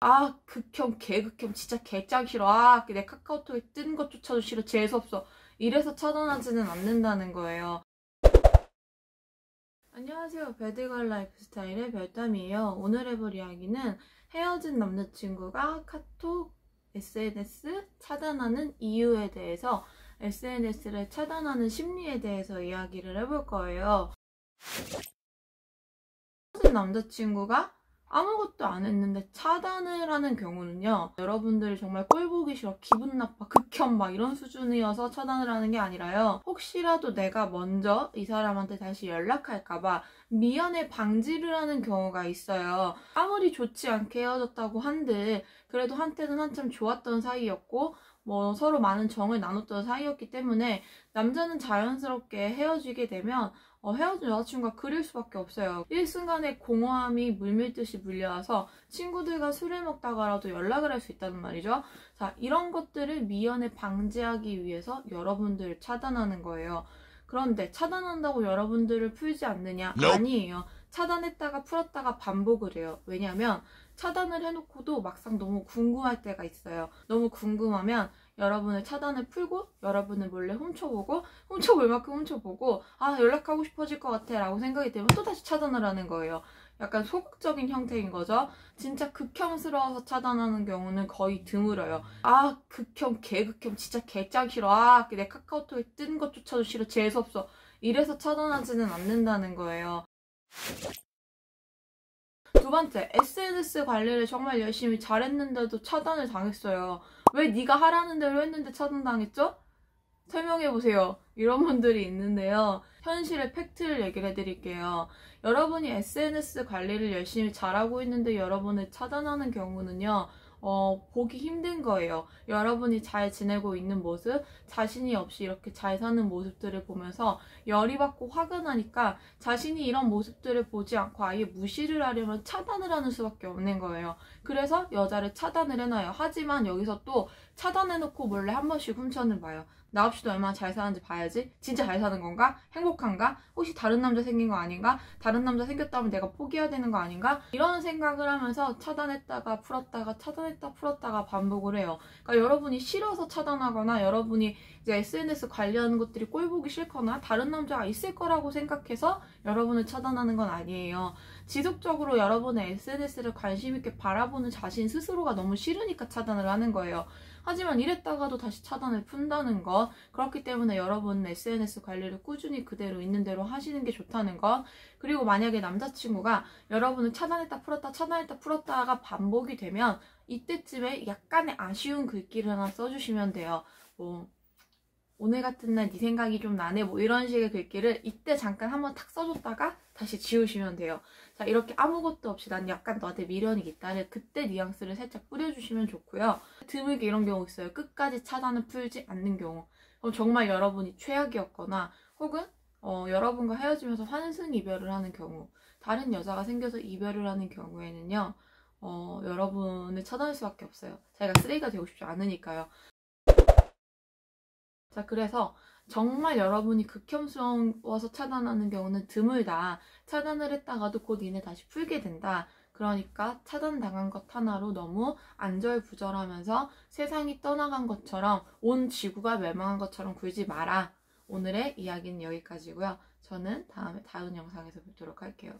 아, 극혐, 개극혐, 진짜 개짱 싫어. 아, 내 카카오톡에 뜬 것조차도 싫어. 재수없어. 이래서 차단하지는 않는다는 거예요. 안녕하세요. 배드걸 라이프 스타일의 별담이에요. 오늘 해볼 이야기는 헤어진 남자친구가 카톡, SNS 차단하는 이유에 대해서 SNS를 차단하는 심리에 대해서 이야기를 해볼 거예요. 헤어진 남자친구가 아무것도 안 했는데 차단을 하는 경우는요, 여러분들이 정말 꼴보기 싫어, 기분 나빠, 극혐 막 이런 수준이어서 차단을 하는 게 아니라요, 혹시라도 내가 먼저 이 사람한테 다시 연락할까봐 미연에 방지를 하는 경우가 있어요. 아무리 좋지 않게 헤어졌다고 한들 그래도 한때는 한참 좋았던 사이였고 서로 많은 정을 나눴던 사이였기 때문에 남자는 자연스럽게 헤어지게 되면 헤어진 여자친구가 그릴 수밖에 없어요. 일순간에 공허함이 물밀듯이 물려와서 친구들과 술을 먹다가라도 연락을 할 수 있다는 말이죠. 자, 이런 것들을 미연에 방지하기 위해서 여러분들을 차단하는 거예요. 그런데 차단한다고 여러분들을 풀지 않느냐? 아니에요. 차단했다가 풀었다가 반복을 해요. 왜냐면 차단을 해놓고도 막상 너무 궁금할 때가 있어요. 너무 궁금하면 여러분의 차단을 풀고 여러분을 몰래 훔쳐보고 훔쳐볼 만큼 훔쳐보고 아, 연락하고 싶어질 것 같아 라고 생각이 들면 또다시 차단을 하는 거예요. 약간 소극적인 형태인 거죠. 진짜 극혐스러워서 차단하는 경우는 거의 드물어요. 아, 극혐, 개극혐, 진짜 개짱 싫어. 아, 내 카카오톡에 뜬 것조차도 싫어. 재수없어. 이래서 차단하지는 않는다는 거예요. 두 번째, SNS 관리를 정말 열심히 잘했는데도 차단을 당했어요. 왜 네가 하라는 대로 했는데 차단당했죠? 설명해보세요. 이런 분들이 있는데요. 현실의 팩트를 얘기를 해드릴게요. 여러분이 SNS 관리를 열심히 잘하고 있는데 여러분을 차단하는 경우는요, 보기 힘든 거예요. 여러분이 잘 지내고 있는 모습, 자신이 없이 이렇게 잘 사는 모습들을 보면서 열이 받고 화가 나니까 자신이 이런 모습들을 보지 않고 아예 무시를 하려면 차단을 하는 수밖에 없는 거예요. 그래서 여자를 차단을 해놔요. 하지만 여기서 또 차단해놓고 몰래 한 번씩 훔쳐는 봐요. 나 없이도 얼마나 잘 사는지 봐야지. 진짜 잘 사는 건가? 행복한가? 혹시 다른 남자 생긴 거 아닌가? 다른 남자 생겼다면 내가 포기해야 되는 거 아닌가? 이런 생각을 하면서 차단했다가 풀었다가 차단했다 풀었다가 반복을 해요. 그러니까 여러분이 싫어서 차단하거나 여러분이 이제 SNS 관리하는 것들이 꼴보기 싫거나 다른 남자가 있을 거라고 생각해서 여러분을 차단하는 건 아니에요. 지속적으로 여러분의 SNS를 관심 있게 바라보는 자신 스스로가 너무 싫으니까 차단을 하는 거예요. 하지만 이랬다가도 다시 차단을 푼다는 것, 그렇기 때문에 여러분은 SNS 관리를 꾸준히 그대로 있는 대로 하시는 게 좋다는 것, 그리고 만약에 남자친구가 여러분을 차단했다 풀었다 차단했다 풀었다가 반복이 되면 이때쯤에 약간의 아쉬운 글귀를 하나 써주시면 돼요. 오늘 같은 날 네 생각이 좀 나네, 이런 식의 글귀를 이때 잠깐 한번 탁 써줬다가 다시 지우시면 돼요. 자, 이렇게 아무것도 없이 난 약간 너한테 미련이 있다를 그때 뉘앙스를 살짝 뿌려주시면 좋고요. 드물게 이런 경우 있어요. 끝까지 차단을 풀지 않는 경우. 그럼 정말 여러분이 최악이었거나 혹은 여러분과 헤어지면서 환승 이별을 하는 경우, 다른 여자가 생겨서 이별을 하는 경우에는요, 여러분을 차단할 수밖에 없어요. 자기가 쓰레기가 되고 싶지 않으니까요. 자, 그래서 정말 여러분이 극혐스러워서 차단하는 경우는 드물다. 차단을 했다가도 곧 이내 다시 풀게 된다. 그러니까 차단당한 것 하나로 너무 안절부절하면서 세상이 떠나간 것처럼, 온 지구가 멸망한 것처럼 굴지 마라. 오늘의 이야기는 여기까지고요. 저는 다음에 다른 영상에서 뵙도록 할게요.